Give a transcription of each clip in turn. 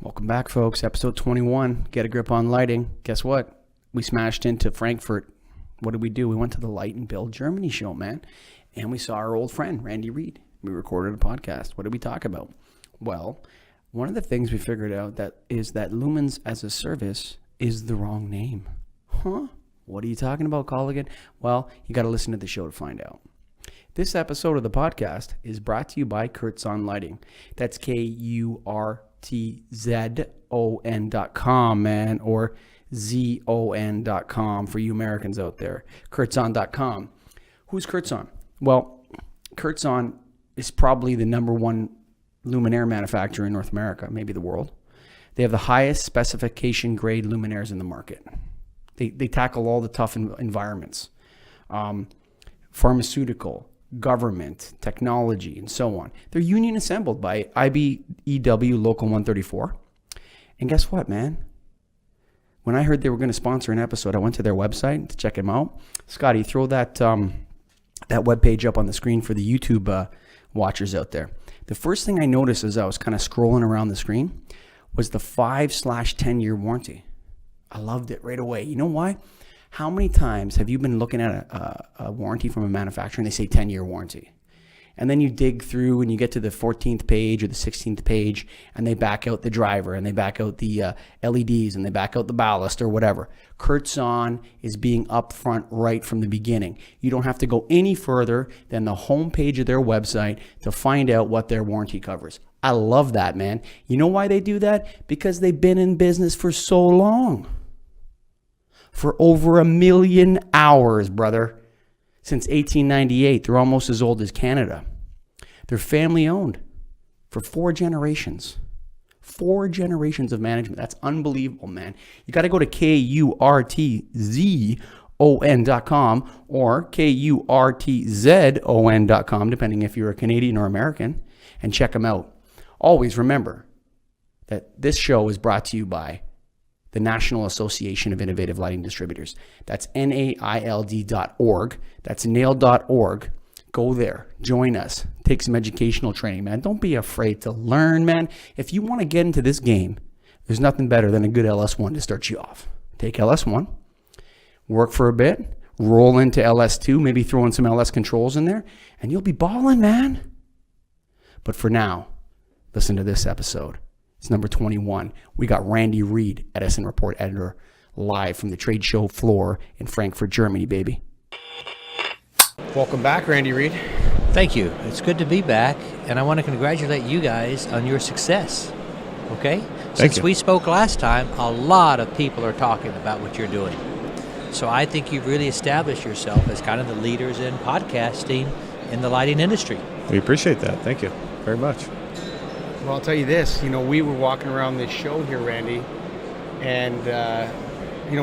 Welcome back, folks. Episode 21, Get a Grip on Lighting. Guess what? We smashed into Frankfurt. What did we do? We went to the Light and Build Germany show, man. And we saw our old friend, Randy Reid. We recorded a podcast. What did we talk about? Well, one of the things we figured out is that Lumens as a service is the wrong name. Huh? What are you talking about, Colligan? Well, you got to listen to the show to find out. This episode of the podcast is brought to you by Kurtzon Lighting. That's KURTZON.com, man, or ZON.com for you Americans out there. Kurtzon.com. Who's Kurtzon? Well, Kurtzon is probably the number one luminaire manufacturer in North America, maybe the world. They have the highest specification grade luminaires in the market. They tackle all the tough environments, pharmaceutical, government, technology, and so on. They're union assembled by IBEW Local 134. And guess what, man? When I heard they were going to sponsor an episode, I went to their website to check them out. Scotty, throw that webpage up on the screen for the YouTube watchers out there. The first thing I noticed as I was kind of scrolling around the screen was the 5/10-year warranty. I loved it right away. You know why? How many times have you been looking at a warranty from a manufacturer and they say 10-year warranty? And then you dig through and you get to the 14th page or the 16th page and they back out the driver and they back out the LEDs and they back out the ballast or whatever. Kurtzon is being upfront right from the beginning. You don't have to go any further than the home page of their website to find out what their warranty covers. I love that, man. You know why they do that? Because they've been in business for so long. For over 1 million hours, brother. Since 1898, they're almost as old as Canada. They're family owned for 4 generations. 4 generations of management. That's unbelievable, man. You got to go to KURTZON.com or KURTZON.com, depending if you're a Canadian or American, and check them out. Always remember that this show is brought to you by the National Association of Innovative Lighting Distributors. That's NAILD.org. That's nail.org. Go there. Join us. Take some educational training, man. Don't be afraid to learn, man. If you want to get into this game, there's nothing better than a good LS1 to start you off. Take LS1, work for a bit, roll into LS2, maybe throw in some LS controls in there, and you'll be balling, man. But for now, listen to this episode. It's number 21. We got Randy Reid, Edison Report editor, live from the trade show floor in Frankfurt, Germany, baby. Welcome back, Randy Reid. Thank you. It's good to be back, and I want to congratulate you guys on your success. Okay? Since we spoke last time, a lot of people are talking about what you're doing. So I think you've really established yourself as kind of the leaders in podcasting in the lighting industry. We appreciate that. Thank you very much. Well, I'll tell you this, we were walking around this show here, Randy, and,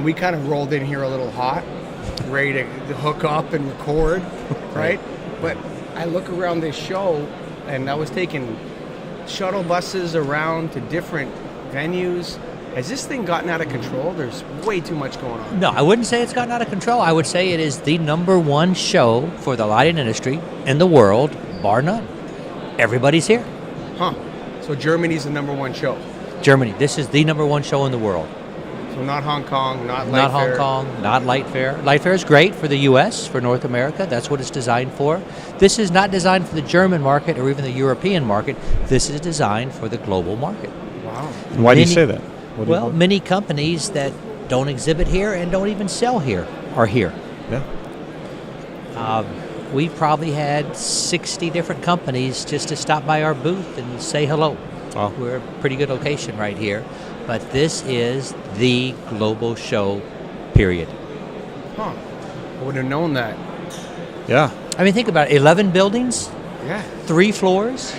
we kind of rolled in here a little hot, ready to hook up and record, right? But I look around this show, and I was taking shuttle buses around to different venues. Has this thing gotten out of control? There's way too much going on. No, I wouldn't say it's gotten out of control. I would say it is the number one show for the lighting industry in the world, bar none. Everybody's here. Huh. So Germany's the number one show. Germany. This is the number one show in the world. So not Hong Kong, not Light Not Fair. Hong Kong, not Light Fair. Light Fair is great for the U.S., for North America. That's what it's designed for. This is not designed for the German market or even the European market. This is designed for the global market. Wow. And why do you say that? Many companies that don't exhibit here and don't even sell here are here. Yeah. We've probably had 60 different companies just to stop by our booth and say hello. Wow. We're a pretty good location right here. But this is the global show, period. Huh. I wouldn't have known that. Yeah. I mean, think about it. 11 buildings, Yeah. 3 floors,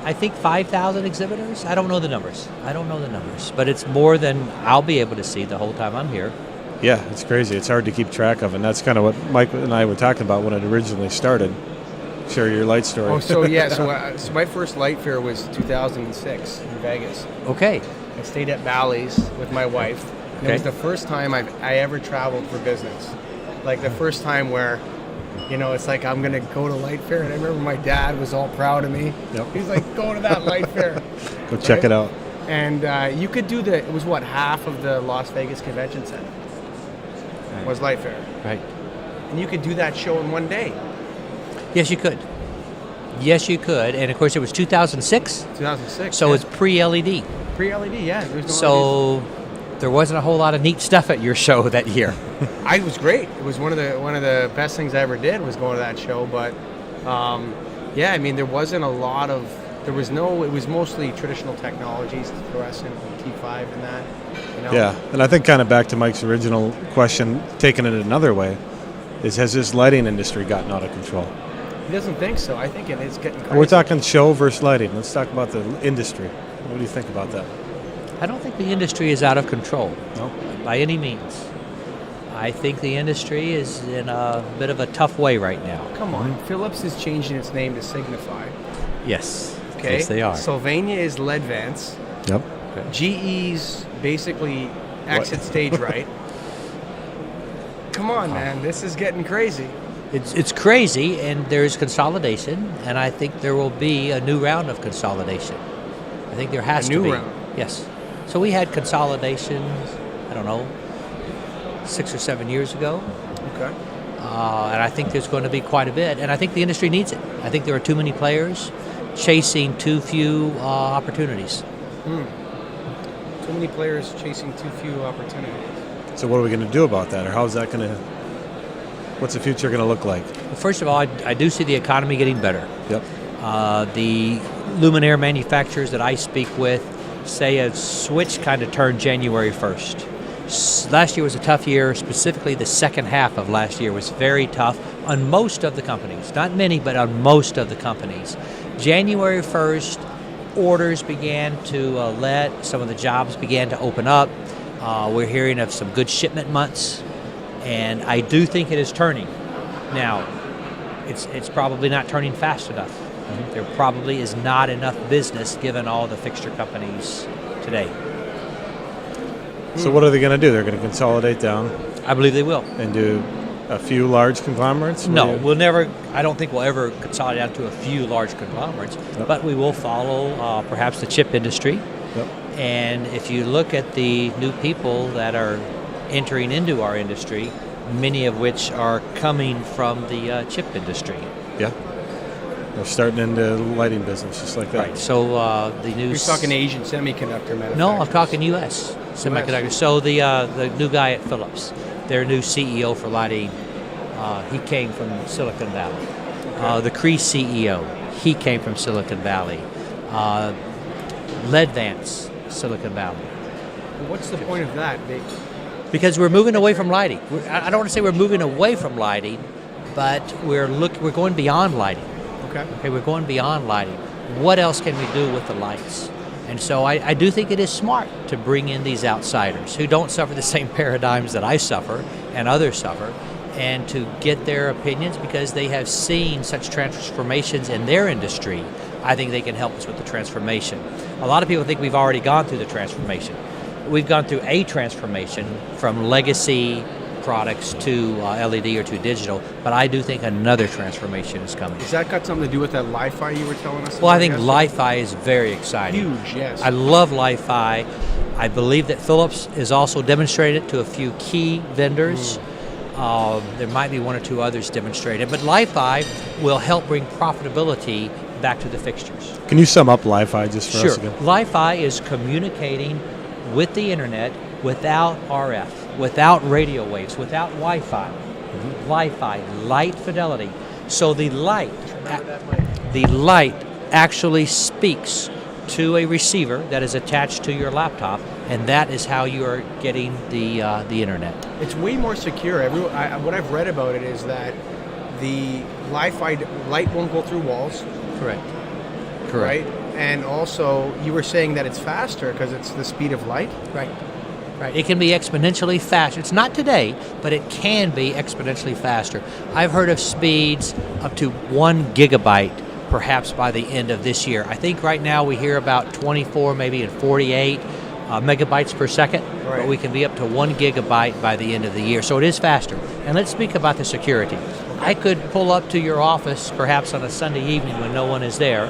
I think 5,000 exhibitors. I don't know the numbers. But it's more than I'll be able to see the whole time I'm here. Yeah, it's crazy. It's hard to keep track of, and that's kind of what Mike and I were talking about when it originally started. Share your light story. Oh, so yeah. So my first Light Fair was 2006 in Vegas. Okay. I stayed at Bally's with my wife. And It was the first time I ever traveled for business. Like the first time where, it's like I'm going to go to Light Fair. And I remember my dad was all proud of me. Yep. He's like, go to that Light Fair. Go check it out. And you could do it was what, half of the Las Vegas Convention Center was Light Fair. Right. And you could do that show in one day. Yes, you could. Yes, you could. And of course, it was 2006. 2006. So it's pre-LED. Pre-LED, yeah. There's no So there wasn't a whole lot of neat stuff at your show that year. It was great. It was one of the best things I ever did was going to that show. But yeah, I mean, there wasn't a lot of. It was mostly traditional technologies, fluorescent, T5 and that. You know? Yeah, and I think kind of back to Mike's original question, taking it another way, has this lighting industry gotten out of control? He doesn't think so. I think it is getting crazy. We're talking show versus lighting. Let's talk about the industry. What do you think about that? I don't think the industry is out of control. No? By any means. I think the industry is in a bit of a tough way right now. Come on. Philips is changing its name to Signify. Yes. Okay. Yes, they are. Sylvania is Leadvance. Yep. GE's basically exit stage right. Come on, man. This is getting crazy. It's crazy, and there's consolidation, and I think there will be a new round of consolidation. I think there has to be. A new round? Yes. So we had consolidation, I don't know, 6 or 7 years ago. Okay. And I think there's going to be quite a bit, and I think the industry needs it. I think there are too many players chasing too few opportunities. Too many players chasing too few opportunities. So what are we going to do about that, or how's that going to? What's the future going to look like? Well, first of all, I do see the economy getting better. Yep. The luminaire manufacturers that I speak with say a switch kind of turned January 1st. Last year was a tough year. Specifically, the second half of last year was very tough on most of the companies. Not many, but on most of the companies. January 1st, orders began to let. Some of the jobs began to open up. We're hearing of some good shipment months, and I do think it is turning. Now, it's probably not turning fast enough. There probably is not enough business given all the fixture companies today. So what are they going to do? They're going to consolidate down I believe they will. and do a few large conglomerates? No, we'll never. I don't think we'll ever consolidate down to a few large conglomerates, but we will follow perhaps the chip industry. Yep. And if you look at the new people that are entering into our industry, many of which are coming from the chip industry. Yeah. They're starting into the lighting business just like that. Right. So the new. You're talking Asian semiconductor manufacturers. No, I'm talking U.S. semiconductor. So the new guy at Philips, their new CEO for lighting, he came from Silicon Valley. Okay. The Cree CEO, he came from Silicon Valley. Leadvance, Silicon Valley. What's the point of that? Because we're moving away from lighting. I don't want to say we're moving away from lighting, but we're going beyond lighting. Okay, we're going beyond lighting. What else can we do with the lights? And so I do think it is smart to bring in these outsiders who don't suffer the same paradigms that I suffer and others suffer, and to get their opinions because they have seen such transformations in their industry. I think they can help us with the transformation. A lot of people think we've already gone through the transformation. We've gone through a transformation from legacy products to LED or to digital, but I do think another transformation is coming. Has that got something to do with that Li-Fi you were telling us about? Well, I think Li-Fi is very exciting. Huge, yes. I love Li-Fi. I believe that Philips has also demonstrated to a few key vendors. There might be one or two others demonstrated, but Li-Fi will help bring profitability back to the fixtures. Can you sum up Li-Fi just for us again? Sure. Li-Fi is communicating with the internet without RF, without radio waves, without Wi-Fi. Li-Fi, light fidelity. So the light actually speaks to a receiver that is attached to your laptop, and that is how you are getting the internet. It's way more secure. What I've read about it is that the Li-Fi light won't go through walls. Correct. Right? And also, you were saying that it's faster because it's the speed of light? Right. It can be exponentially faster. It's not today, but it can be exponentially faster. I've heard of speeds up to 1 gigabyte, perhaps by the end of this year. I think right now we hear about 24, maybe and 48 megabytes per second, but we can be up to 1 gigabyte by the end of the year. So it is faster. And let's speak about the security. I could pull up to your office, perhaps on a Sunday evening when no one is there,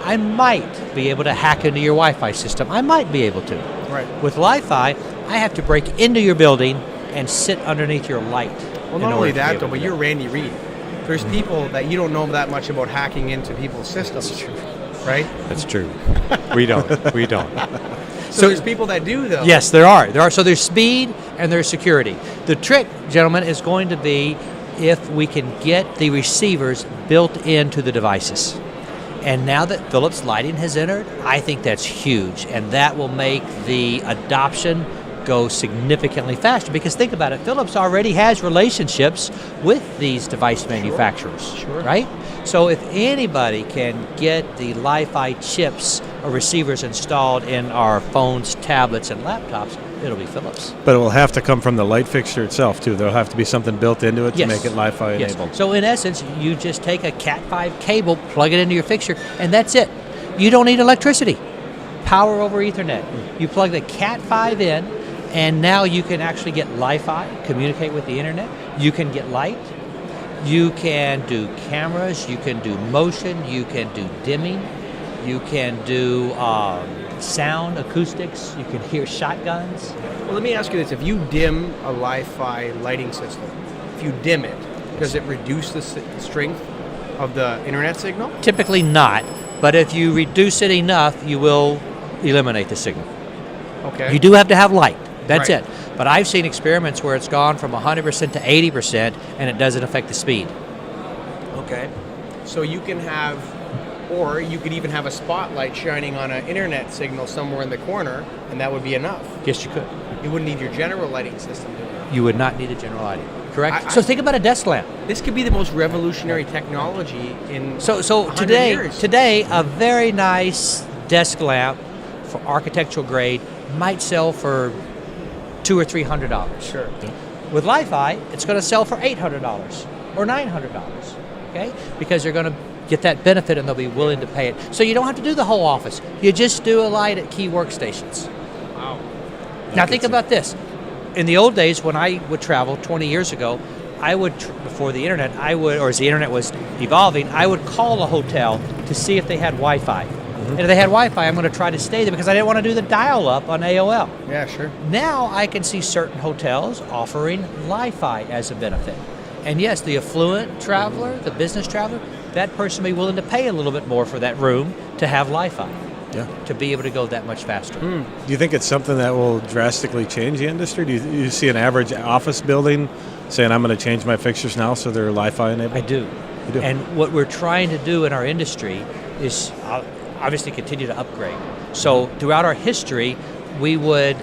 I might be able to hack into your Wi-Fi system. I might be able to. Right. With Li-Fi, I have to break into your building and sit underneath your light. Well, not only that, though, but you're Randy Reid. There's people that you don't know that much about hacking into people's systems. That's true. Right? That's true. We don't. So there's people that do, though. Yes, there are. So there's speed and there's security. The trick, gentlemen, is going to be if we can get the receivers built into the devices. And now that Philips Lighting has entered, I think that's huge. And that will make the adoption go significantly faster. Because think about it, Philips already has relationships with these device manufacturers, right? So if anybody can get the Li-Fi chips or receivers installed in our phones, tablets, and laptops, it'll be Philips. But it will have to come from the light fixture itself, too. There'll have to be something built into it to make it Li-Fi enabled. So in essence, you just take a Cat5 cable, plug it into your fixture, and that's it. You don't need electricity. Power over Ethernet. You plug the Cat5 in, and now you can actually get Li-Fi, communicate with the internet. You can get light. You can do cameras. You can do motion. You can do dimming. You can do sound, acoustics. You can hear shotguns. Well, let me ask you this. If you dim a Li-Fi lighting system, if you dim it, does it reduce the strength of the internet signal? Typically not, but if you reduce it enough, you will eliminate the signal. Okay. You do have to have light. That's Right. it. But I've seen experiments where it's gone from 100% to 80% and it doesn't affect the speed. Okay. So you can have, or you could even have a spotlight shining on an internet signal somewhere in the corner, and that would be enough. Yes, you could. You wouldn't need your general lighting system doing it. You would not need a general lighting. Correct? So think about a desk lamp. This could be the most revolutionary technology in So 100 years. today, a very nice desk lamp for architectural grade might sell for $200 or $300. Sure. With Li-Fi, it's going to sell for $800 or $900. Okay? Because they're going to get that benefit and they'll be willing to pay it. So you don't have to do the whole office. You just do a light at key workstations. Wow. Now think about this. In the old days, when I would travel 20 years ago, I would, before the internet, or as the internet was evolving, I would call a hotel to see if they had Wi-Fi. And if they had Wi-Fi, I'm going to try to stay there because I didn't want to do the dial-up on AOL. Yeah, sure. Now I can see certain hotels offering Li-Fi as a benefit. And yes, the affluent traveler, the business traveler, that person may be willing to pay a little bit more for that room to have Li-Fi. Yeah. To be able to go that much faster. Do you think it's something that will drastically change the industry? Do you see an average office building saying, I'm going to change my fixtures now so they're Li-Fi enabled? I do. You do. And what we're trying to do in our industry is obviously continue to upgrade. So throughout our history, we would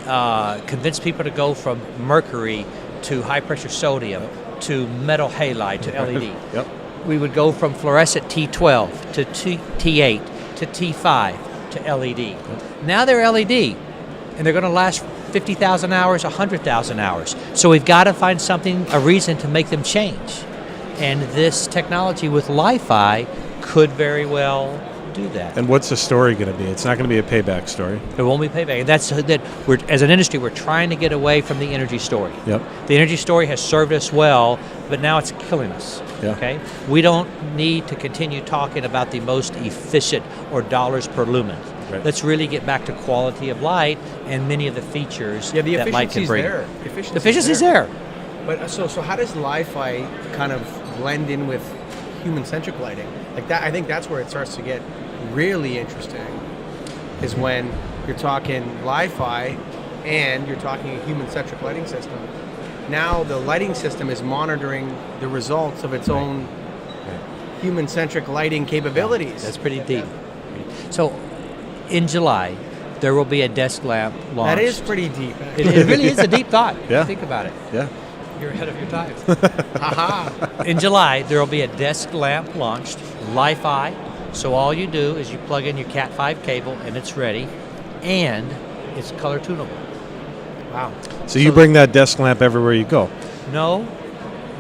convince people to go from mercury to high pressure sodium to metal halide to LED. Yep. We would go from fluorescent T12 to T8 to T5 to LED. Now they're LED, and they're going to last 50,000 hours, 100,000 hours. So we've got to find a reason to make them change. And this technology with Li-Fi could very well do that. And what's the story going to be? It's not going to be a payback story. It won't be payback. And as an industry, we're trying to get away from the energy story. Yep. The energy story has served us well, but now it's killing us. Yeah. Okay. We don't need to continue talking about the most efficient or dollars per lumen. Right. Let's really get back to quality of light and many of the features that light can bring. There. The efficiency's there. But so how does Li-Fi kind of blend in with human-centric lighting? Like that, I think that's where it starts to get really interesting. Is when you're talking Li-Fi and you're talking a human-centric lighting system. Now the lighting system is monitoring the results of its own human-centric lighting capabilities. That's pretty deep. So, in July, there will be a desk lamp launched. That is pretty deep. It really is a deep thought. Yeah. Think about it. Yeah. You're ahead of your time. Aha. In July, there will be a desk lamp launched, Li-Fi. So all you do is you plug in your Cat5 cable and it's ready, and it's color tunable. Wow. So you bring that desk lamp everywhere you go. No.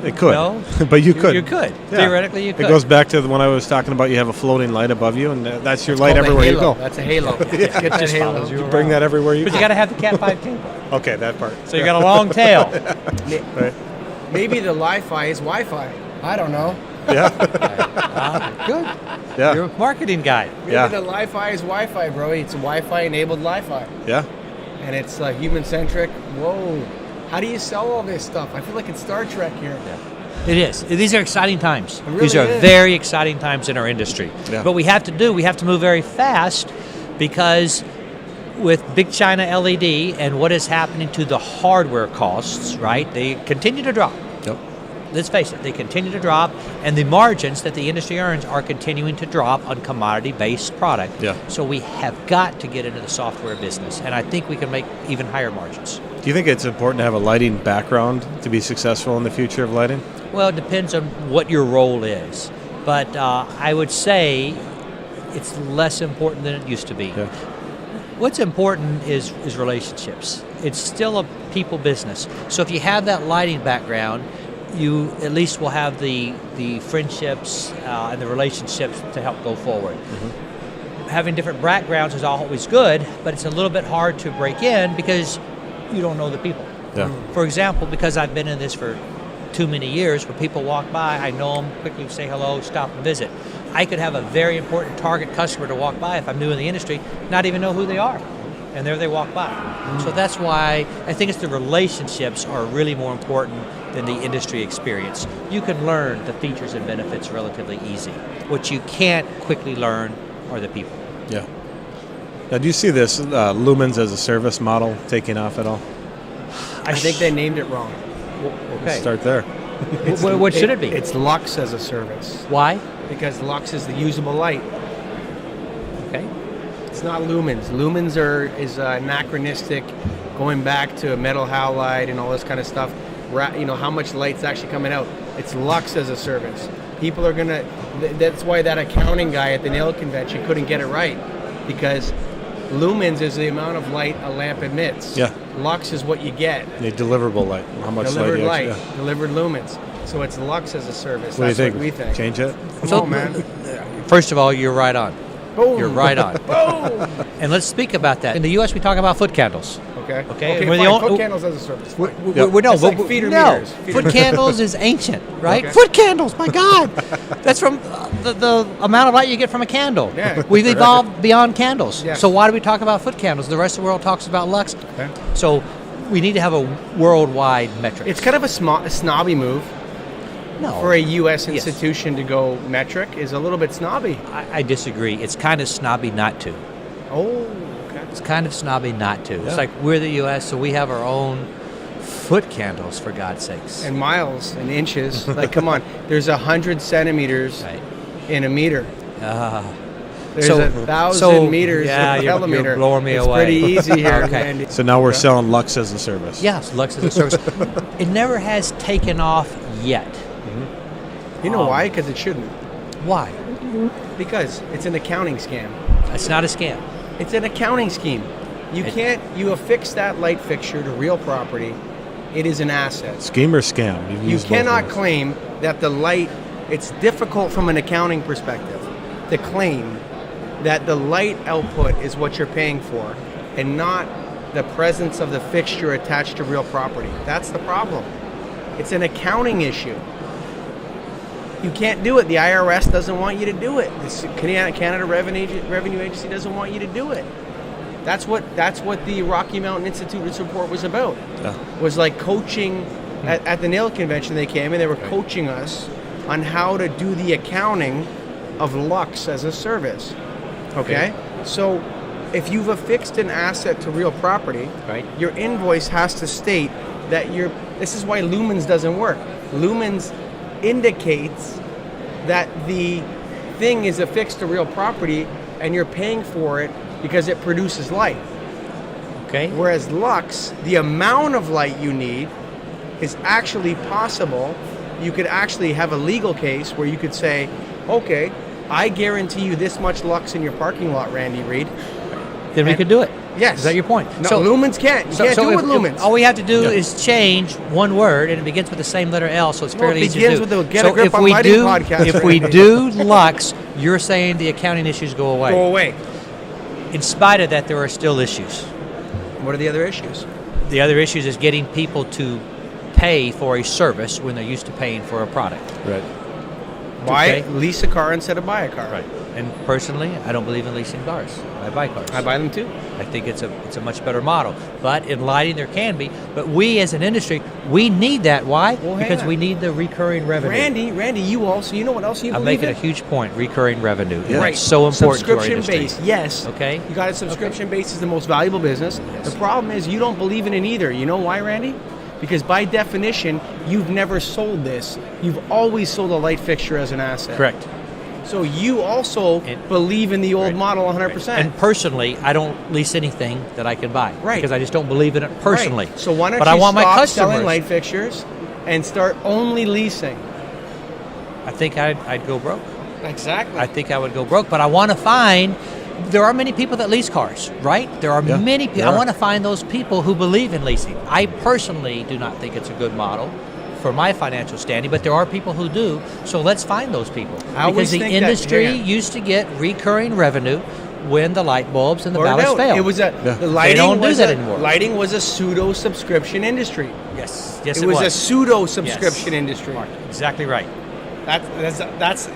It could. No. But you could. You could. Yeah. Theoretically, you could. It goes back to the one I was talking about. You have a floating light above you, and that's your light everywhere you go. That's a halo. Get that Just halo. follows you You bring that everywhere you But go. you got to have the Cat5 cable. Okay, that part. So you got a long tail. Right. Maybe the Li-Fi is Wi-Fi. I don't know. Good. Yeah. You're a marketing guy. Maybe Yeah. the Li-Fi is Wi-Fi, bro. It's a Wi-Fi enabled Li-Fi. Yeah. And it's human-centric. Whoa. How do you sell all this stuff? I feel like it's Star Trek here. It is. These are exciting times. really These are is. very exciting times in our industry. Yeah. But we have to move very fast because with Big China LED and what is happening to the hardware costs, right? They continue to drop. Yep. Let's face it, they continue to drop, and the margins that the industry earns are continuing to drop on commodity-based product. Yeah. So we have got to get into the software business, and I think we can make even higher margins. Do you think it's important to have a lighting background to be successful in the future of lighting? Well, it depends on what your role is, but I would say it's less important than it used to be. Yeah. What's important is relationships. It's still a people business. So if you have that lighting background, you at least will have the friendships and the relationships to help go forward. Mm-hmm. Having different backgrounds is always good, but it's a little bit hard to break in because you don't know the people. Yeah. For example, because I've been in this for too many years, when people walk by, I know them, quickly say hello, stop and visit. I could have a very important target customer to walk by if I'm new in the industry, not even know who they are. And there they walk by. So that's why I think it's the relationships are really more important than the industry experience. You can learn the features and benefits relatively easy. What you can't quickly learn are the people. Yeah. Now, do you see this Lumens as a service model taking off at all? I think they named it wrong. Okay. Start there. What should it be? It's Lux as a service. Why? Because Lux is the usable light. Okay. It's not Lumens. Lumens is anachronistic, going back to metal halide and all this kind of stuff. How much light's actually coming out. It's Lux as a service. People are gonna. That's why that accounting guy at the nail convention couldn't get it right, because Lumens is the amount of light a lamp emits. Yeah. Lux is what you get. The deliverable light. How much Delivered light? light, delivered lumens. So it's Lux as a service. What That's do you think? what we think. Change it? Come So- on, man. First of all, you're right on. Boom. You're right on. Boom. And let's speak about that. In the U.S., we talk about foot candles. Okay. Okay, Okay. we're the Fine. only- Foot candles as a service. Fine. We're no, It's like feeder meters. Feeder foot candles is ancient, right? Okay. Foot candles, my God, that's from the amount of light you get from a candle. Yeah. We've evolved beyond candles. Yes. So why do we talk about foot candles? The rest of the world talks about Lux. Okay. So we need to have a worldwide metric. It's kind of a snobby move no, for a U.S. Yes. institution to go metric. Is a little bit snobby. I disagree. It's kind of snobby not to. Oh. Okay. It's kind of snobby not to. Yeah. It's like we're the U.S., so we have our own foot candles, for God's sakes. And miles and inches. Like, come on. There's 100 centimeters Right. in a meter. There's So- 1,000 meters yeah, in a you're kilometer. blowing me it's away. pretty easy here, Okay. Randy. So now we're selling Lux as a service. Yes, Lux as a service. It never has taken off yet. You know why? Because it shouldn't. Why? Because it's an accounting scam. It's not a scam. It's an accounting scheme. You affix that light fixture to real property. It is an asset. Scheme or scam? You cannot claim that the light, it's difficult from an accounting perspective to claim that the light output is what you're paying for and not the presence of the fixture attached to real property. That's the problem. It's an accounting issue. You can't do it. The IRS doesn't want you to do it. The Canada Revenue Agency doesn't want you to do it. That's what the Rocky Mountain Institute's report was about. Yeah. Was like coaching at the nail convention. They came and they were coaching us on how to do the accounting of Lux as a service. Okay? So if you've affixed an asset to real property, Right. your invoice has to state that this is why Lumens doesn't work. Lumens indicates that the thing is affixed to real property and you're paying for it because it produces light. Okay. Whereas Lux, the amount of light you need is actually possible. You could actually have a legal case where you could say, okay, I guarantee you this much Lux in your parking lot, Randy Reid. Then we could do it. Yes. Is that your point? No, Lumens can't. You can't do it with Lumens. All we have to do is change one word, and it begins with the same letter L, so it's No, fairly it easy to begins do. with the Get a Grip if on we Lighting do, podcast, if we Randy. do Lux, you're saying the accounting issues go away. Go away. In spite of that, there are still issues. What are the other issues? The other issues is getting people to pay for a service when they're used to paying for a product. Right. Lease a car instead of buy a car. Right. And personally, I don't believe in leasing cars. I buy cars. I buy them too. I think it's a much better model. But in lighting, there can be. But we as an industry, we need that. Why? Well, because we need the recurring revenue. Randy, you know what else you I'm believe making in? a huge point. Recurring revenue. Yeah. Right. It's so important to our subscription industry. base, yes. Okay. You got a subscription base is the most valuable business. Yes. The problem is you don't believe in it either. You know why, Randy? Because by definition, you've never sold this. You've always sold a light fixture as an asset. Correct. So you also believe in the old model 100%. Right. And personally, I don't lease anything that I can buy. Right. Because I just don't believe in it personally. Right. So why don't but you I want stop my customers, selling light fixtures and start only leasing? I think I'd go broke. Exactly. I think I would go broke. But I want to find, there are many people that lease cars, right? There are many people. I want to find those people who believe in leasing. I personally do not think it's a good model for my financial standing, but there are people who do. So let's find those people. Because the industry used to get recurring revenue when the light bulbs and the ballasts failed. It was the lighting. They don't do that anymore. Lighting was a pseudo subscription industry. Yes, it was a pseudo subscription industry. Mark, exactly right. That's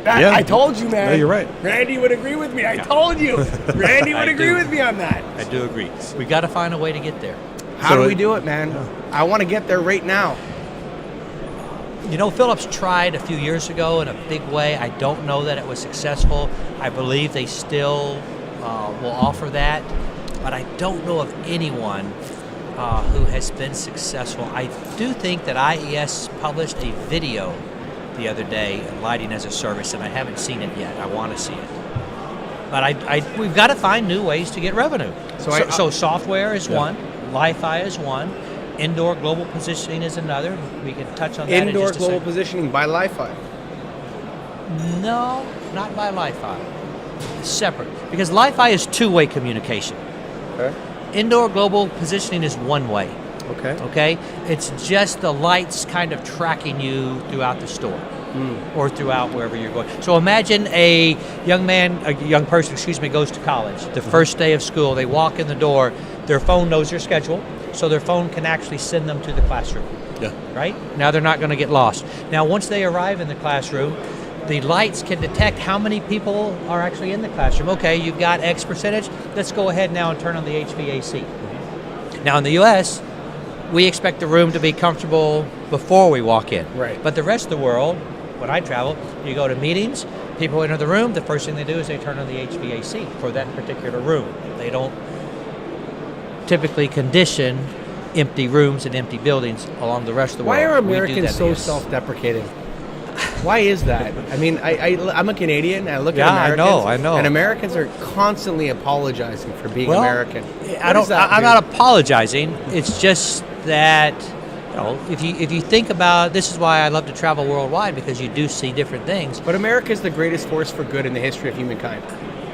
I told you, man. No, you're right. Randy would agree with me. I told you. Randy would agree with me on that. I do agree. We got to find a way to get there. How do we do it, man? I want to get there right now. You know, Philips tried a few years ago in a big way. I don't know that it was successful. I believe they still will offer that, but I don't know of anyone who has been successful. I do think that IES published a video the other day, Lighting as a Service, and I haven't seen it yet. I want to see it. But we've got to find new ways to get revenue. So software is one, Li-Fi is one, indoor global positioning is another. We can touch on that in just a second. Indoor global positioning by Li-Fi? No, not by Li-Fi. Separate. Because Li-Fi is two-way communication. Okay. Indoor global positioning is one way. Okay? It's just the lights kind of tracking you throughout the store or throughout wherever you're going. So imagine a young person goes to college. The first day of school, they walk in the door, their phone knows their schedule, so their phone can actually send them to the classroom. Yeah. Right? Now they're not going to get lost. Now once they arrive in the classroom, the lights can detect how many people are actually in the classroom. Okay, you've got X percentage. Let's go ahead now and turn on the HVAC. Now in the U.S., we expect the room to be comfortable before we walk in. Right. But the rest of the world, when I travel, you go to meetings, people enter the room, the first thing they do is they turn on the HVAC for that particular room. They don't typically condition empty rooms and empty buildings along the rest of the world. Why are Americans so self-deprecating? Why is that? I mean, I'm a Canadian, and I look at Americans. I know. And Americans are constantly apologizing for being American. I'm not apologizing. It's just that, if you think about, this is why I love to travel worldwide, because you do see different things. But America is the greatest force for good in the history of humankind.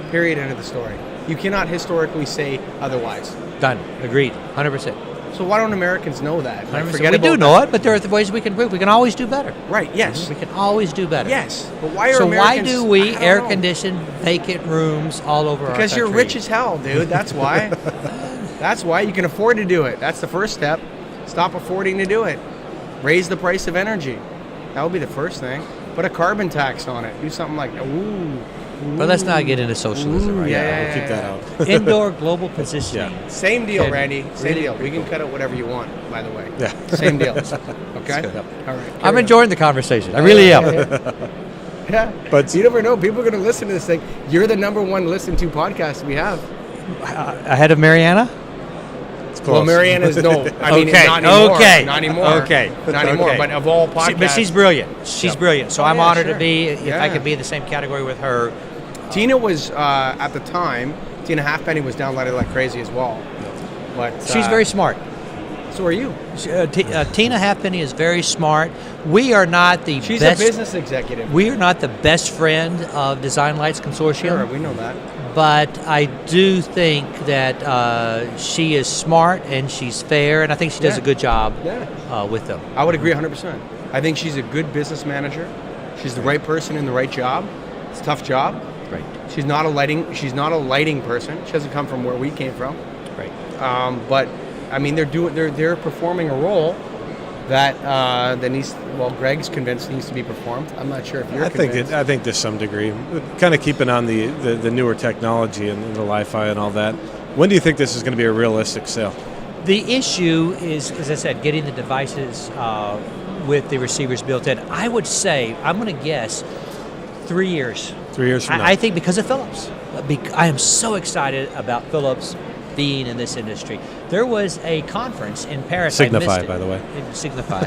Period. End of the story. You cannot historically say otherwise. Done. Agreed. 100%. So why don't Americans know that? We do know it, but there are ways we can improve. We can always do better. Right, yes. We can always do better. Yes, but why are Americans... So why do we air condition vacant rooms all over our country? Because you're rich as hell, dude. That's why. That's why. You can afford to do it. That's the first step. Stop affording to do it. Raise the price of energy. That would be the first thing. Put a carbon tax on it. Do something like, But let's not get into socialism right now. We'll keep that out. Indoor global positioning. Yeah. Same deal, Randy. Same deal. We can cut out whatever you want, by the way. Yeah. Same deal. Okay? All right. I'm enjoying the conversation. I really am. Yeah. But you never know. People are going to listen to this thing. You're the number one listened to podcast we have. Ahead of Mariana? Well, Mariana's not anymore. Not anymore. Okay. Not anymore. But of all podcasts. But she's brilliant. She's brilliant. So I'm honored to be, if I could be in the same category with her. Tina was, at the time, Tina Halfpenny was downloaded like crazy as well. But she's very smart. So are you. Tina Halfpenny is very smart. We are not the She's best. She's a business executive. We are not the best friend of Design Lights Consortium. Sure, we know that. But I do think that she is smart and she's fair, and I think she does a good job with them. I would agree 100%. I think she's a good business manager. She's the right person in the right job. It's a tough job. Right. She's not a lighting person. She doesn't come from where we came from. Right. But I mean, they're performing a role that Greg's convinced needs to be performed. I'm not sure if you're convinced. I think to some degree, kind of keeping on the newer technology and the Wi-Fi and all that. When do you think this is going to be a realistic sale? The issue is, as I said, getting the devices with the receivers built in. I would say, I'm going to guess, 3 years. 3 years from now. I think because of Philips. I am so excited about Philips being in this industry. There was a conference in Paris. Signify, by the way. Signify.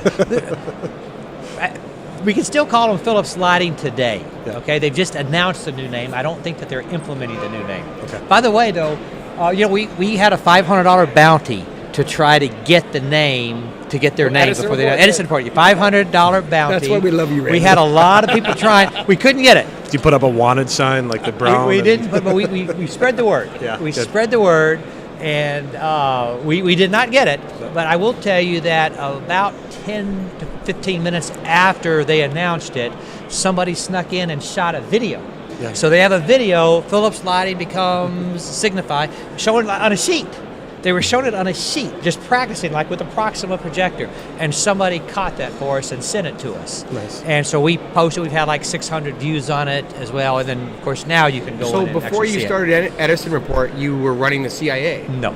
We can still call them Philips Lighting today. Yeah. Okay, they've just announced the new name. I don't think that they're implementing the new name. Okay. By the way, though, we had a $500 bounty to try to get the name, to get their name Edison before they Report, Edison Report. $500 bounty. That's why we love you, Randy. We had a lot of people trying. We couldn't get it. Did you put up a wanted sign like the Brown? We didn't, but we spread the word. Yeah, we good. spread the word, and we did not get it. But I will tell you that about 10 to 15 minutes after they announced it, somebody snuck in and shot a video. Yeah. So they have a video, Philips Lighting becomes Signify, showing it on a sheet. They were showing it on a sheet, just practicing, like with a Proxima projector. And somebody caught that for us and sent it to us. Nice. And so we posted, we've had like 600 views on it as well. And then, of course, now you can go in So and before actually you see started Edison Report, you were running the CIA. it. No.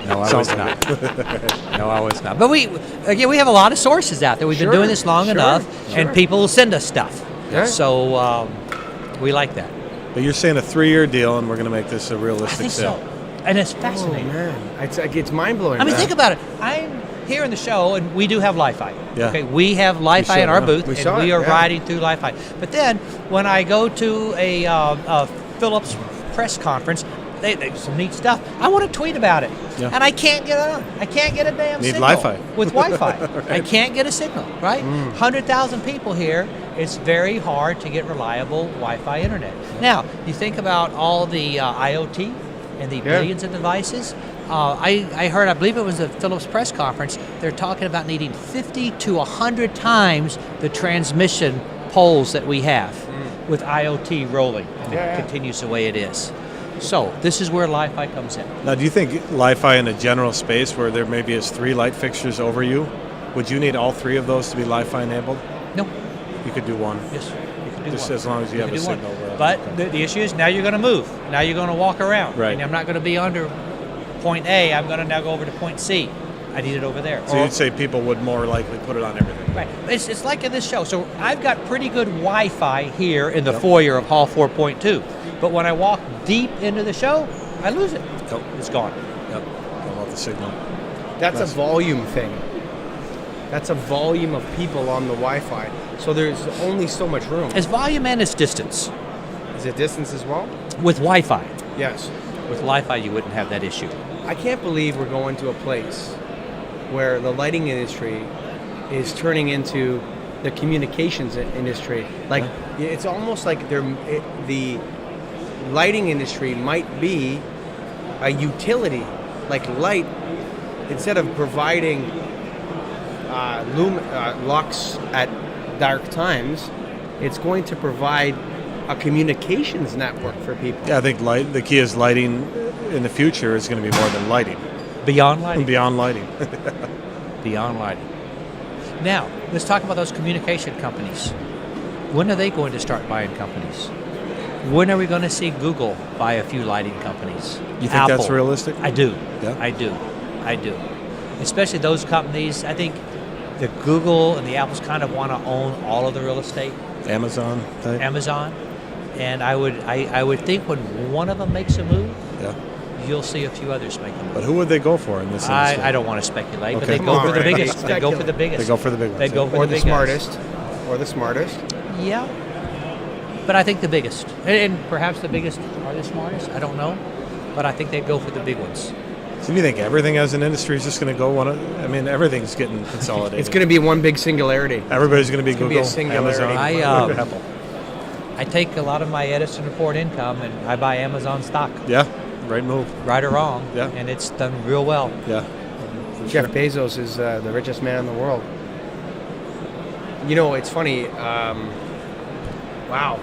No, I was not. No, I was not. But we have a lot of sources out there. We've been doing this long enough, and people will send us stuff. Yeah. So we like that. But you're saying a 3-year deal, and we're going to make this a I realistic think sale. so. And it's Oh fascinating. man, it's mind blowing. I mean, think about it. I'm here in the show, and we do have Li-Fi. Yeah. Okay, we have Li-Fi in showed our up. booth, We and saw we it, are yeah. riding through Li-Fi. But then, when I go to a Philips press conference, they some neat stuff. I want to tweet about it, Yeah. and I can't get on. I can't get a damn Need signal Li-Fi. with Wi-Fi. I can't get a signal. Right? 100,000 people here. It's very hard to get reliable Wi-Fi internet. Now, you think about all the IoT and the billions of devices. I heard, I believe it was a Philips press conference, they're talking about needing 50 to 100 times the transmission poles that we have with IoT rolling, and it continues the way it is. So this is where Li-Fi comes in. Now, do you think Li-Fi in a general space where there maybe is 3 light fixtures over you, would you need all 3 of those to be Li-Fi enabled? No. You could do one. Yes. You can do Just one. as long as you have can a do one. signal. But the issue is now you're going to move. Now you're going to walk around. Right. And I'm not going to be under point A. I'm going to now go over to point C. I need it over there. So you'd say people would more likely put it on everything. Right. It's like in this show. So I've got pretty good Wi-Fi here in the foyer of Hall 4.2. But when I walk deep into the show, I lose it. Yep. It's gone. Yep. I love the signal. That's a volume thing. That's a volume of people on the Wi-Fi. So there's only so much room. It's volume and it's distance. Is it distance as well? With Wi-Fi. Yes. With Wi-Fi, you wouldn't have that issue. I can't believe we're going to a place where the lighting industry is turning into the communications industry. Like it's almost like the lighting industry might be a utility, like light, instead of providing lux at dark times, it's going to provide a communications network for people. Yeah, I think the key is lighting in the future is going to be more than lighting. Beyond lighting. Beyond lighting. Beyond lighting. Now, let's talk about those communication companies. When are they going to start buying companies? When are we going to see Google buy a few lighting companies? You think Apple. that's realistic? I do. Yeah? I do. Especially those companies. I think the Google and the Apples kind of want to own all of the real estate. Amazon type? Amazon. And I would think when one of them makes a move, Yeah. you'll see a few others make a move. But who would they go for in this industry? I don't want to speculate, but Okay. they Come go on, for the Randy. biggest. They go for the biggest. They go for the big ones. They go yeah. for Or the the big guys. smartest. Or the smartest. Yeah, but I think the biggest, and perhaps the biggest are the smartest. I don't know, but I think they go for the big ones. So do you think everything as an industry is just going to go everything's getting consolidated. It's going to be one big singularity. Everybody's going to be gonna be Google, a singularity. Amazon, Apple. I take a lot of my Edison Report income and I buy Amazon stock, Yeah, right move. right or wrong, Yeah. and it's done real well. Yeah. Jeff Bezos is the richest man in the world. You know, it's funny. Wow.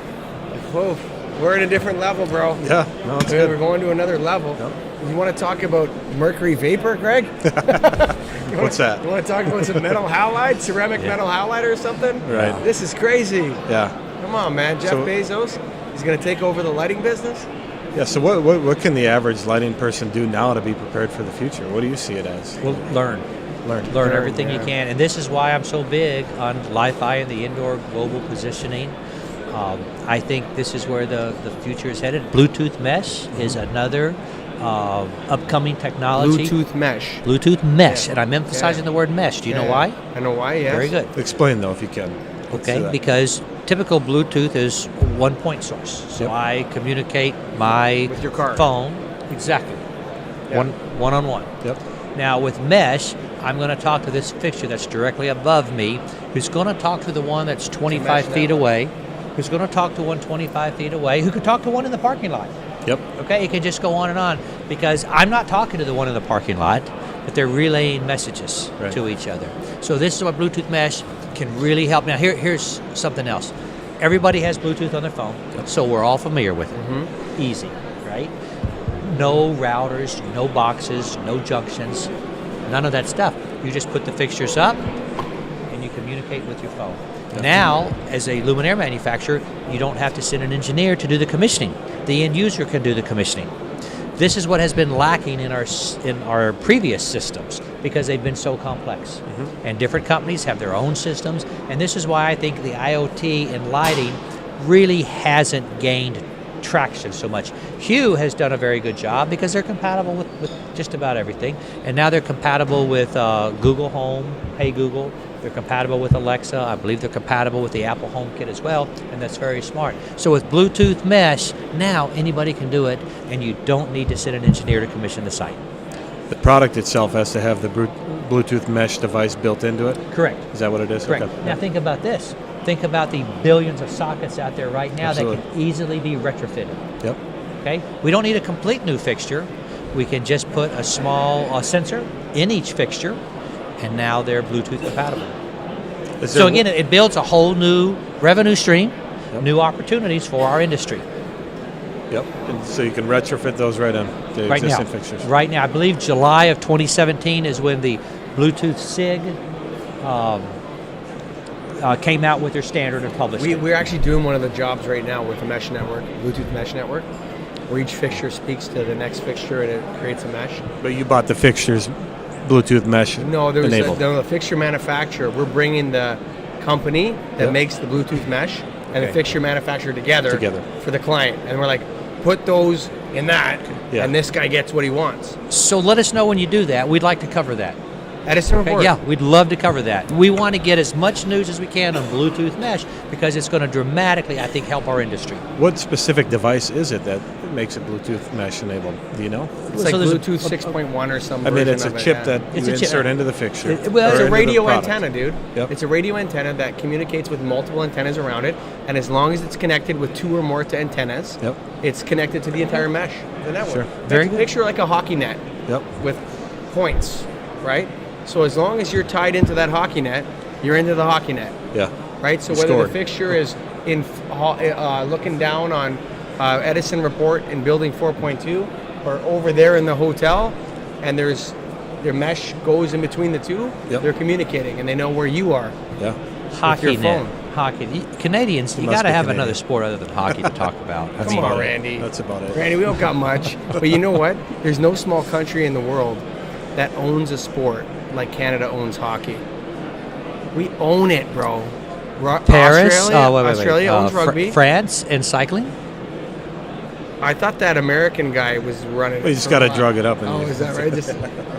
Whoa. We're at a different level, bro. Yeah, no, it's We're good. going to another level. Yep. You want to talk about mercury vapor, Greg? What's that? You want to talk about some metal halide, ceramic metal halide or something? Right. This is crazy. Yeah. Come on, man. Jeff Bezos, he's going to take over the lighting business? Yeah, so what can the average lighting person do now to be prepared for the future? What do you see it as? Well, learn everything you can, and this is why I'm so big on Li-Fi and the indoor global positioning. I think this is where the future is headed. Bluetooth mesh is another upcoming technology. Bluetooth mesh. Bluetooth mesh, and I'm emphasizing the word mesh. Do you know why? I know why, yes. Very good. Explain, though, if you can. Let's do Okay, that. because typical Bluetooth is one point source. So Yep. I communicate my With your car. phone, exactly, Yep. one-on-one. Yep. Now with mesh, I'm going to talk to this fixture that's directly above me, who's going to talk to the one that's 25 mesh feet network. away, who's going to talk to one 25 feet away, who could talk to one in the parking lot. Yep. Okay, it can just go on and on because I'm not talking to the one in the parking lot, but they're relaying messages Right. to each other. So this is what Bluetooth mesh can really help. Now here's something else. Everybody has Bluetooth on their phone, so we're all familiar with it. Easy, right? No routers, no boxes, no junctions, none of that stuff. You just put the fixtures up and you communicate with your phone. Now, as a luminaire manufacturer, you don't have to send an engineer to do the commissioning. The end user can do the commissioning. This is what has been lacking in our previous systems because they've been so complex. And different companies have their own systems. And this is why I think the IoT in lighting really hasn't gained traction so much. Hue has done a very good job because they're compatible with just about everything. And now they're compatible with Google Home, Hey Google. They're compatible with Alexa. I believe they're compatible with the Apple HomeKit as well, and that's very smart. So with Bluetooth mesh, now anybody can do it, and you don't need to send an engineer to commission the site. The product itself has to have the Bluetooth mesh device built into it? Correct. Is that what it is? Correct. Okay. Now think about this. Think about the billions of sockets out there right now Absolutely. that can easily be retrofitted. Yep. Okay? We don't need a complete new fixture. We can just put a small sensor in each fixture, and now they're Bluetooth compatible. So again, it builds a whole new revenue stream, new opportunities for our industry. Yep. And so you can retrofit those right on the Right existing now, fixtures. right now, I believe July of 2017 is when the Bluetooth SIG came out with their standard and published it. We're actually doing one of the jobs right now with the mesh network, Bluetooth mesh network, where each fixture speaks to the next fixture and it creates a mesh. But you bought the fixtures Bluetooth mesh No, there's enabled. the fixture manufacturer. We're bringing the company that Yep. makes the Bluetooth mesh and the Okay. fixture manufacturer together for the client. And we're like, put those in that, Yeah. and this guy gets what he wants. So let us know when you do that. We'd like to cover that. Edison Okay, Report. yeah, we'd love to cover that. We want to get as much news as we can on Bluetooth mesh because it's going to dramatically, I think, help our industry. What specific device is it that makes it Bluetooth mesh enabled? Do you know? It's like So there's a- Bluetooth 6.1 or some I mean, version it's a of it, chip yeah. that It's you a chip. insert into the fixture. Well, It's or a into the radio product. antenna, dude. Yep. It's a radio antenna that communicates with multiple antennas around it, and as long as it's connected with two or more antennas, Yep. it's connected to the entire mesh, the network. Sure. Very good. Picture like a hockey net Yep. with points, right? So as long as you're tied into that hockey net, you're into the hockey net, Yeah. right? So It's whether stored. the fixture is in looking down on Edison Report in building 4.2 or over there in the hotel, and their mesh goes in between the two, Yep. they're communicating and they know where you are. Yeah. Hockey your net. phone. Hockey. Canadians, you must got to be have Canadian. another sport other than hockey to talk about. I Come mean, on, Randy. That's about it. Randy, we don't got much. But you know what? There's no small country in the world that owns a sport like Canada owns hockey. We own it, bro. Paris, Australia owns rugby. France, and cycling. I thought that American guy was running. Well, you just for got a to while. drug it up. And Oh, is that right? Just,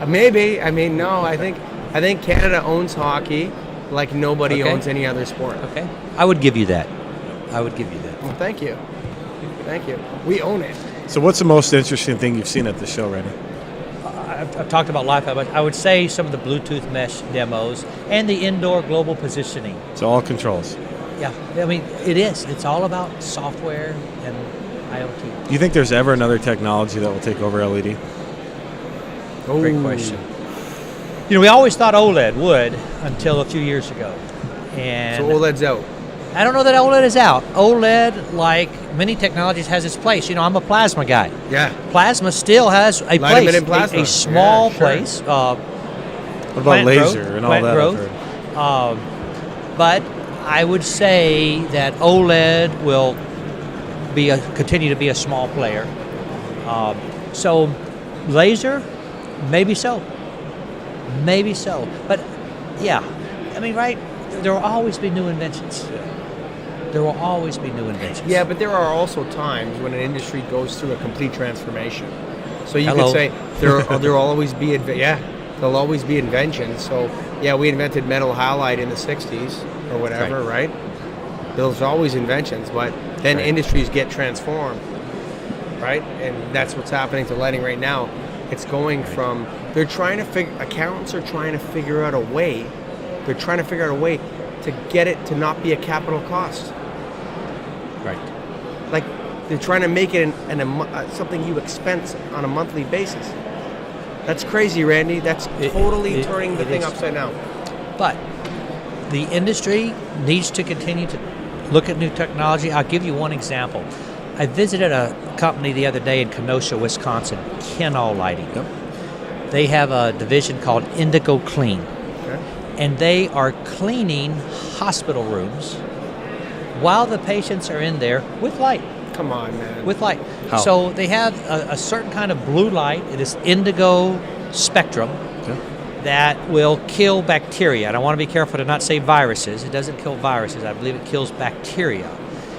maybe. I mean, no. I think Canada owns hockey like nobody Okay. owns any other sport. Okay, I would give you that. I would give you that. Well, thank you. Thank you. We own it. So what's the most interesting thing you've seen at the show, Randy? I've talked about Li-Fi, but I would say some of the Bluetooth mesh demos and the indoor global positioning. So all controls. Yeah, I mean, it is. It's all about software and IoT. Do you think there's ever another technology that will take over LED? Great question. You know, we always thought OLED would until a few years ago. And So OLED's out. I don't know that OLED is out. OLED, like many technologies, has its place. You know, I'm a plasma guy. Yeah. Plasma still has a place, Emitting plasma. a small Yeah, sure. place. What about Plant laser growth, and all plant that? growth. I've heard. But I would say that OLED will continue to be a small player. So laser, maybe so. But yeah, I mean, right? There will always be new inventions. There will always be new inventions. Yeah, but there are also times when an industry goes through a complete transformation. So you Hello. could say there'll always be there'll always be inventions. So yeah, we invented metal halide in the 60s or whatever, right? There's always inventions, but then industries get transformed, right? And that's what's happening to lighting right now. It's going from accountants are trying to figure out a way. They're trying to figure out a way to get it to not be a capital cost. Right. Like they're trying to make it something you expense on a monthly basis. That's crazy, Randy. That's totally turning the thing upside down. But the industry needs to continue to look at new technology. I'll give you one example. I visited a company the other day in Kenosha, Wisconsin, Kenall Lighting. Yep. They have a division called Indigo Clean. Okay. And they are cleaning hospital rooms while the patients are in there with light. Come on, man. With light. How? So they have a certain kind of blue light. It is indigo spectrum that will kill bacteria. And I want to be careful to not say viruses. It doesn't kill viruses. I believe it kills bacteria.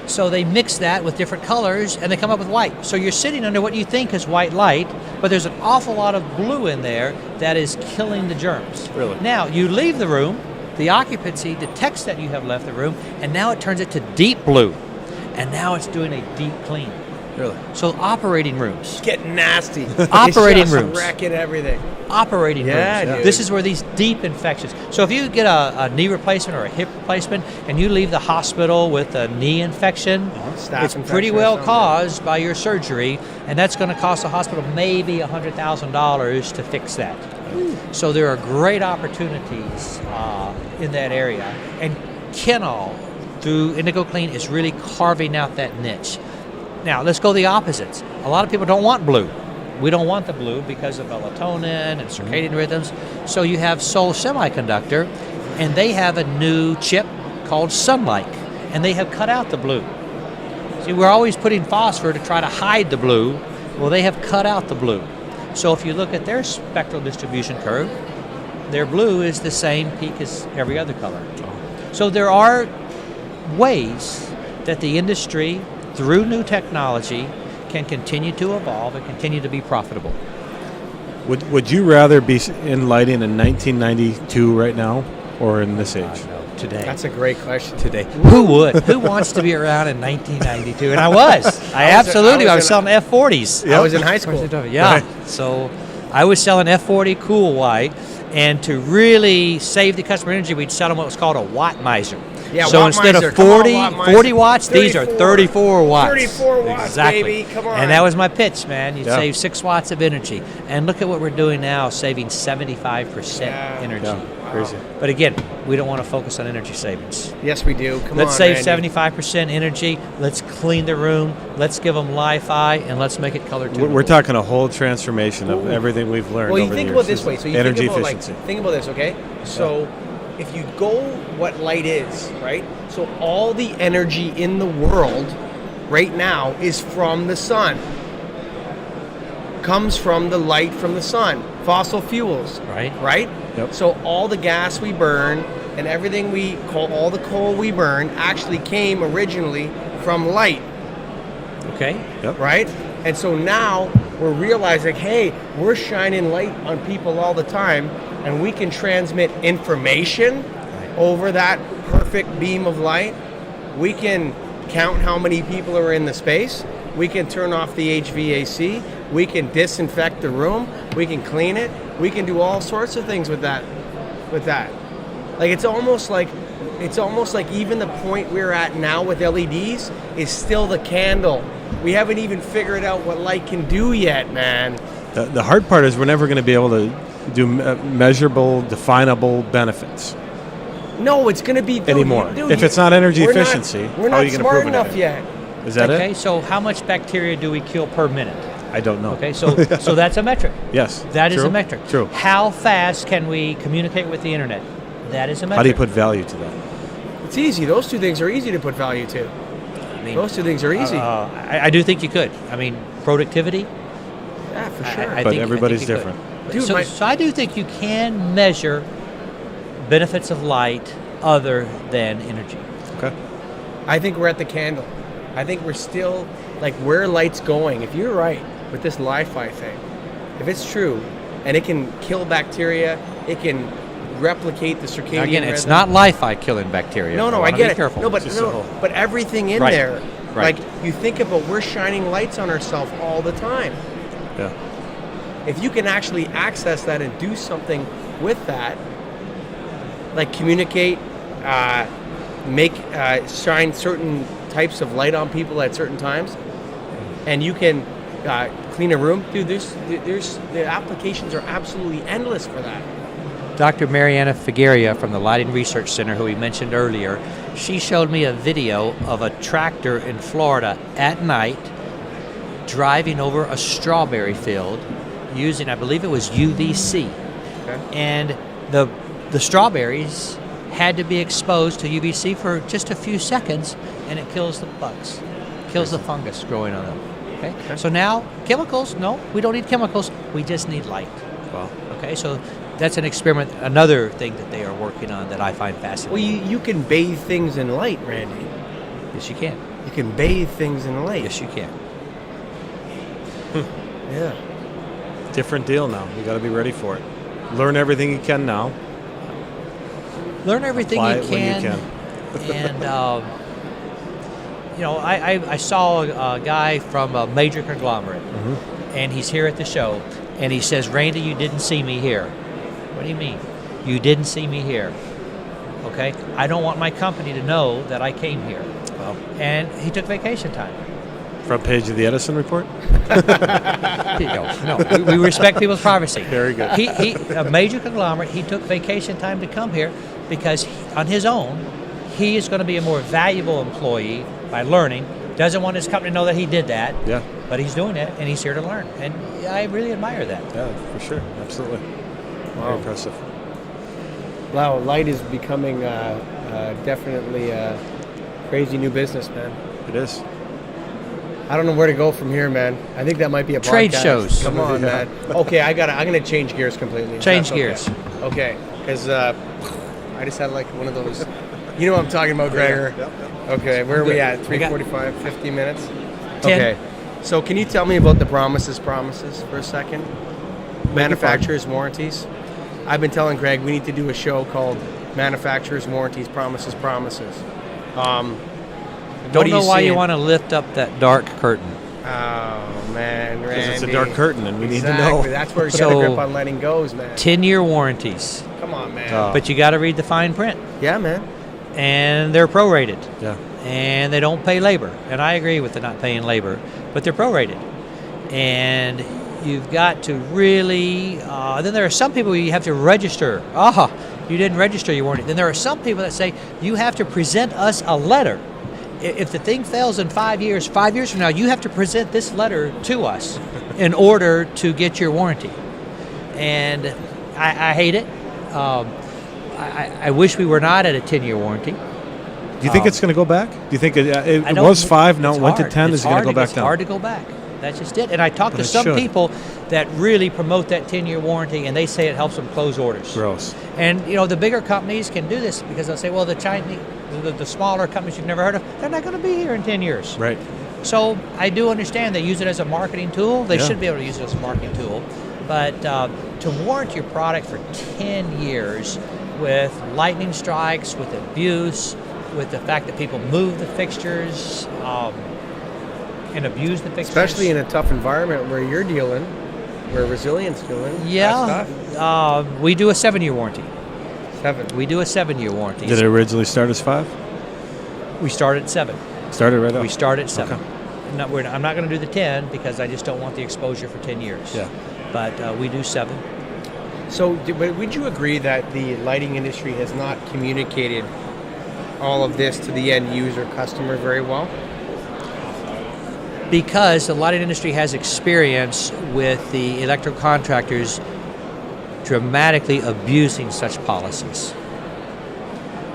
So they mix that with different colors and they come up with white. So you're sitting under what you think is white light, but there's an awful lot of blue in there that is killing the germs. Really? Now, you leave the room, the occupancy detects that you have left the room, and now it turns it to deep blue. And now it's doing a deep clean. Really? So operating rooms. It's getting nasty. Operating it's just rooms. wrecking everything. Operating Yeah, rooms. dude. This is where these deep infections. So if you get a knee replacement or a hip replacement and you leave the hospital with a knee infection, Staph it's infection pretty or well something. caused by your surgery, and that's going to cost the hospital maybe $100,000 to fix that. So there are great opportunities in that area. And Kenall, through Indigo Clean, is really carving out that niche. Now, let's go the opposites. A lot of people don't want blue. We don't want the blue because of melatonin and circadian rhythms. So you have Seoul Semiconductor, and they have a new chip called Sunlight, and they have cut out the blue. See, we're always putting phosphor to try to hide the blue. Well, they have cut out the blue. So if you look at their spectral distribution curve, their blue is the same peak as every other color. So there are ways that the industry, through new technology, can continue to evolve and continue to be profitable. Would you rather be in lighting in 1992 right now or in this age? Today. That's a great question. Today. Who would? Who wants to be around in 1992? And I was. I was selling F40s. I was in high school. Yeah. So I was selling F40 cool white, and to really save the customer energy, we'd sell them what was called a watt miser. Yeah, so watt instead miser. of Come on, 40, watt miser. 40 watts, these are 34 watts. 34 watts, exactly. baby. Come on. And that was my pitch, man. You'd Yeah. save 6 watts of energy. And look at what we're doing now, saving 75% energy. Yeah. Crazy. But again, we don't want to focus on energy savings. Yes, we do. Come Let's on, save Randy. 75% energy. Let's clean the room. Let's give them Li-Fi, and let's make it color tunable. We're talking a whole transformation of everything we've learned. Well, you over think the about years. it this way. So you energy think about efficiency. think about this, okay? So if you go what light is, right? So all the energy in the world right now is from the sun. Comes from the light from the sun. Fossil fuels. Right. Right? Yep. So all the gas we burn and everything we call, all the coal we burn actually came originally from light. Okay. Yep. Right? And so now we're realizing, hey, we're shining light on people all the time, and we can transmit information over that perfect beam of light. We can count how many people are in the space. We can turn off the HVAC. We can disinfect the room. We can clean it. We can do all sorts of things with that. Like it's almost like even the point we're at now with LEDs is still the candle. We haven't even figured out what light can do yet, man. The hard part is we're never going to be able to do measurable, definable benefits. No, it's going to be anymore. Dude, If it's not energy we're efficiency, we're how are not you going to smart prove it? enough yet. Is that Okay, it? so how much bacteria do we kill per minute? I don't know. Okay, so so that's a metric. Yes. That is True. a metric. True. How fast can we communicate with the internet? That is a metric. How do you put value to that? It's easy. Those two things are easy to put value to. I mean, Those two things are easy. I do think you could. I mean, productivity. Yeah, for sure. But everybody's you could. different. Dude, So I do think you can measure benefits of light other than energy. Okay. I think we're at the candle. I think we're still, like, where light's going. If you're right with this Li-Fi thing, if it's true, and it can kill bacteria, it can replicate the circadian Now, again, rhythm. it's not Li-Fi killing bacteria. No, I wanna get be it. Careful. No, but Just a whole- but everything in Right. there. Right. Like, you think about, we're shining lights on ourselves all the time. Yeah. If you can actually access that and do something with that, like communicate, shine certain types of light on people at certain times, and you can clean a room, dude. There's the applications are absolutely endless for that. Dr. Mariana Figueria from the Lighting Research Center, who we mentioned earlier, she showed me a video of a tractor in Florida at night driving over a strawberry field using, I believe it was UVC. Okay. And the strawberries had to be exposed to UVC for just a few seconds, and it kills the bugs, kills the fungus growing on them. Okay? So now, chemicals, no, we don't need chemicals. We just need light. Well, Okay, so that's an experiment, another thing that they are working on that I find Well, fascinating. you can bathe things in light, Randy. Yes, you can. You can bathe things in light. Yes, you can. Yeah. different deal now. You got to be ready for it. Learn everything you can now. Learn everything Apply you it when can. you can. And, I saw a guy from a major conglomerate, and he's here at the show, and he says, Randy, you didn't see me here. What do you mean? You didn't see me here. Okay? I don't want my company to know that I came here. Well, And he took vacation time. front page of the Edison Report. No, we respect people's privacy. Very good. He a major conglomerate, he took vacation time to come here because on his own, he is going to be a more valuable employee by learning. Doesn't want his company to know that he did that. Yeah. But he's doing it, and he's here to learn. And I really admire that. Yeah, for sure. Absolutely. Very impressive. Wow, light is becoming definitely a crazy new business, man. It is. I don't know where to go from here, man. I think that might be a Trade podcast. shows. Come on, Yeah. man. Okay, I'm gonna change gears completely. Change That's gears. Okay, because I just had like one of those. You know what I'm talking about, Gregor? Okay, where are we at? 3:45, 50 minutes. 10. Okay, so can you tell me about the promises for a second? Manufacturers' warranties. I've been telling Greg we need to do a show called Manufacturers' Warranties, Promises. Don't know why you seeing? want to lift up that dark curtain. Oh man, Randy. Because it's a dark curtain, and we need to Exactly. know. That's where So- Get a Grip on Letting Goes, man. 10-year warranties. Come on, man. But you got to read the fine print. Yeah, man. And they're prorated. Yeah. And they don't pay labor. And I agree with the not paying labor, but they're prorated. And you've got to really, then there are some people you have to register. You didn't register your warranty. Then there are some people that say you have to present us a letter. If the thing fails in 5 years from now, you have to present this letter to us in order to get your warranty. And I hate it. I wish we were not at a 10-year warranty. Do you think it's going to go back? Do you think it I don't- was 5, now it's it went to hard. 10? It's Is it going to hard go back It's down? hard to go back. That's just it. And I talked But to it some should. people that really promote that 10-year warranty, and they say it helps them close orders. Gross. And the bigger companies can do this because they'll say, well, the Chinese, the smaller companies you've never heard of, they're not going to be here in 10 years. Right. So I do understand they use it as a marketing tool. They Yeah. should be able to use it as a marketing tool. But to warrant your product for 10 years with lightning strikes, with abuse, with the fact that people move the fixtures and abuse the fixtures. Especially in a tough environment where you're dealing, where Resilient's dealing. Yeah, That's tough. we do a 7-year warranty. 7. We do a 7-year warranty. Did it originally start as 5? We start at 7. Started right off. We start at 7. Okay. I'm not going to do the 10 because I just don't want the exposure for 10 years. Yeah. But we do 7. But would you agree that the lighting industry has not communicated all of this to the end user customer very well? Because the lighting industry has experience with the electrical contractors dramatically abusing such policies.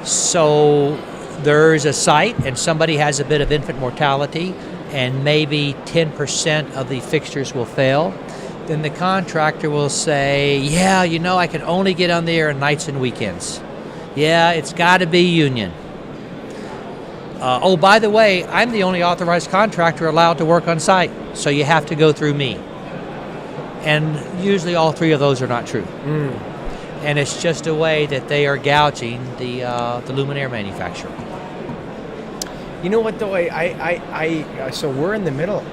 So there's a site and somebody has a bit of infant mortality and maybe 10% of the fixtures will fail. Then the contractor will say, yeah, I can only get on the air on nights and weekends. Yeah, it's got to be union. Oh, by the way, I'm the only authorized contractor allowed to work on site, so you have to go through me. And usually all three of those are not true. And it's just a way that they are gouging the luminaire manufacturer. You know what, though? So we're in the middle.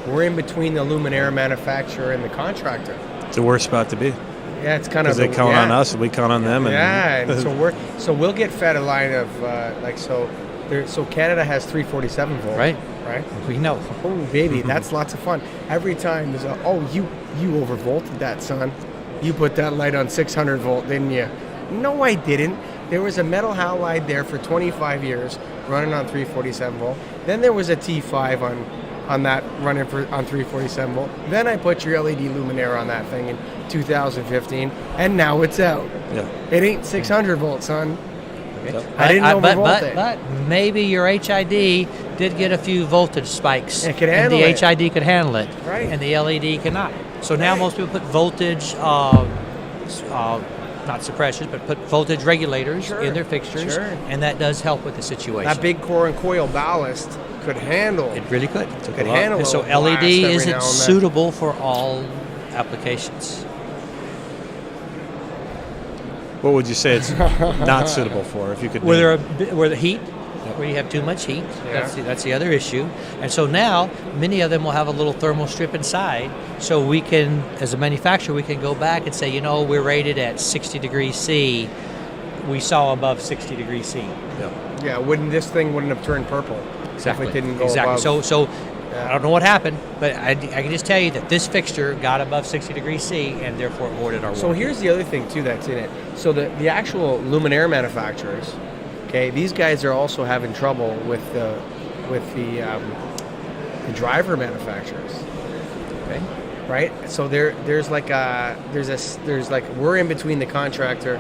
We're in between the luminaire manufacturer and the contractor. It's the worst spot to be. Yeah, it's kind of. Because they count on us, and we count on them. And so we'll get fed a line of So Canada has 347 volt. Right. We know. Oh, baby, that's lots of fun. Every time there's you overvolted that, son. You put that light on 600 volt, didn't you? No, I didn't. There was a metal halide there for 25 years running on 347 volt. Then there was a T5 on that running on 347 volt. Then I put your LED luminaire on that thing in 2015, and now it's out. Yeah. It ain't 600 volt, son. Okay. I didn't overvolt it. But maybe your HID did get a few voltage spikes. It could handle and it. the HID could handle it. Right. And the LED cannot. So now most people put voltage, not suppressors, but put voltage regulators in their fixtures. Sure. And that does help with the situation. That big core and coil ballast could handle. It really could. Could handle. And so a blast LED every now isn't and then. suitable for all applications. What would you say it's not suitable for? If you could. Where the heat, where you have too much heat, that's the other issue. And so now many of them will have a little thermal strip inside, so we can, as a manufacturer, we can go back and say, we're rated at 60 degrees C. We saw above 60 degrees C. Yeah, this thing wouldn't have turned purple if it didn't go above. So I don't know what happened, but I can just tell you that this fixture got above 60 degrees C and therefore awarded our warranty. So here's the other thing too that's in it. So the actual luminaire manufacturers, okay, these guys are also having trouble with the driver manufacturers. Okay. Right? So there's like we're in between the contractor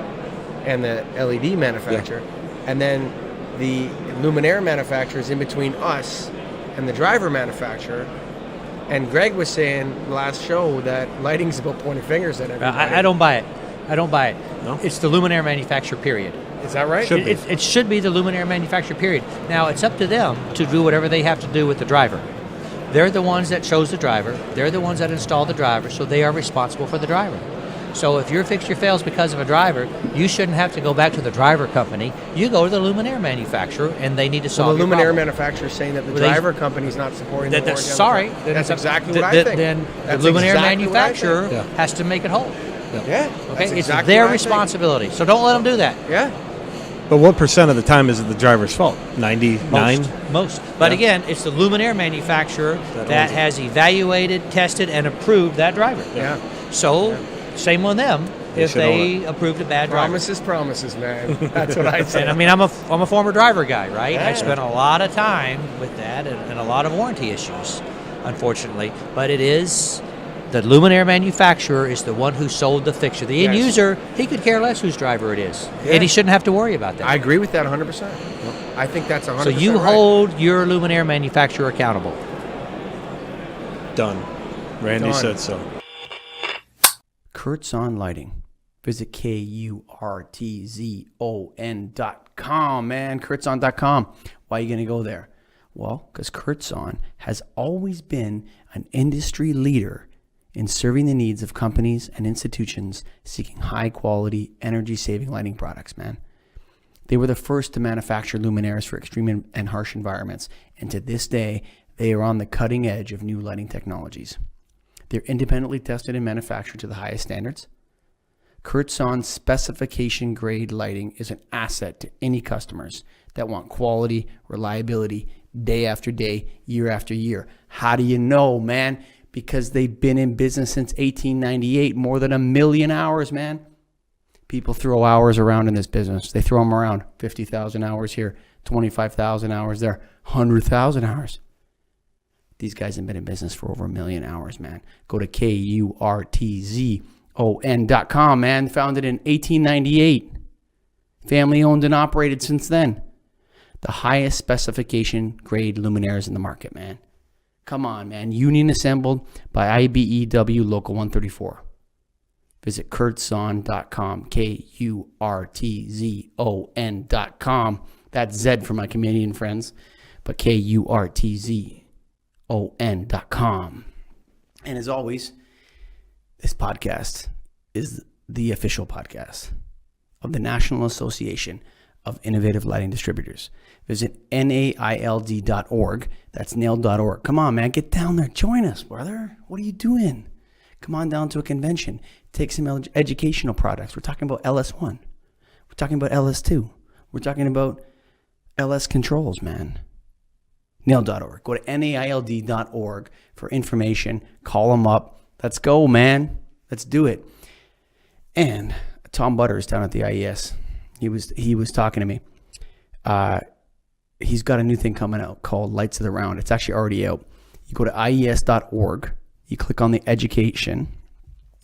and the LED manufacturer, and then the luminaire manufacturer is in between us and the driver manufacturer. And Greg was saying last show that lighting's about pointing fingers at everybody. I don't buy it. No? It's the luminaire manufacturer, period. Is that right? It should be the luminaire manufacturer, period. Now, it's up to them to do whatever they have to do with the driver. They're the ones that chose the driver. They're the ones that installed the driver, so they are responsible for the driver. So if your fixture fails because of a driver, you shouldn't have to go back to the driver company. You go to the luminaire manufacturer, and they need to solve the your luminaire problem. manufacturer is saying that the driver company's not supporting the warranty. Sorry. That's exactly what I think. Then That's the luminaire exactly what I manufacturer think. has to make it whole. Yeah. Okay, that's it's exactly their what I think. responsibility. So don't let them do that. Yeah. But what percent of the time is it the driver's fault? 99? Most. But again, it's the luminaire manufacturer that has evaluated, tested, and approved that driver. Yeah. So, shame on them if should own they approved a bad driver. Promises, man. That's what I say. And I mean, I'm a former driver guy, right? Yeah. I spent a lot of time with that and a lot of warranty issues, unfortunately. But it is the luminaire manufacturer is the one who sold the fixture. The end user, he could care less whose driver it is, and he shouldn't have to worry about that. I agree with that 100%. I think that's 100%. So you right. hold your luminaire manufacturer accountable. Done. Randy Done. said so. Kurtz on Lighting. Visit KURTZON.com, man. KurtzOn.com. Why are you going to go there? Well, because Kurtzon has always been an industry leader in serving the needs of companies and institutions seeking high-quality, energy-saving lighting products, man. They were the first to manufacture luminaires for extreme and harsh environments, and to this day, they are on the cutting edge of new lighting technologies. They're independently tested and manufactured to the highest standards. Kurtzon's specification-grade lighting is an asset to any customers that want quality, reliability, day after day, year after year. How do you know, man? because they've been in business since 1898, more than 1 million hours, man. People throw hours around in this business. They throw them around. 50,000 hours here, 25,000 hours there, 100,000 hours. These guys have been in business for over 1 million hours, man. Go to KURTZON.com, man. Founded in 1898. Family owned and operated since then. The highest specification grade luminaires in the market, man. Come on, man. Union assembled by IBEW Local 134. Visit kurtzon.com, KURTZON.com. That's Z for my Canadian friends, but KURTZON.com. And as always, this podcast is the official podcast of the National Association of Innovative Lighting Distributors. Visit NAILD.org. That's nailed.org. Come on, man. Get down there. Join us, brother. What are you doing? Come on down to a convention. Take some educational products. We're talking about LS1. We're talking about LS2. We're talking about LS controls, man. Nailed.org. Go to NAILD.org for information. Call them up. Let's go, man. Let's do it. And Tom Butters down at the IES, he was talking to me. He's got a new thing coming out called Lights of the Round. It's actually already out. You go to IES.org. You click on the education.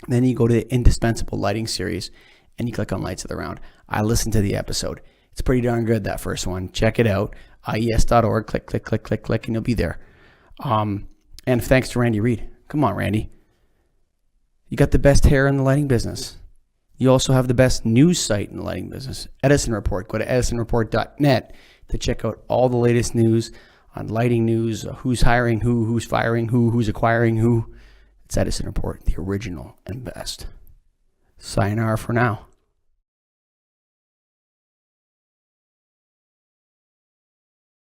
Then you go to the indispensable lighting series and you click on Lights of the Round. I listened to the episode. It's pretty darn good, that first one. Check it out. IES.org. Click, click, click, click, click, and you'll be there. And thanks to Randy Reid. Come on, Randy. You got the best hair in the lighting business. You also have the best news site in the lighting business. Edison Report. Go to edisonreport.net to check out all the latest news on lighting news, who's hiring who, who's firing who, who's acquiring who. It's Edison Report, the original and best. Sayonara for now.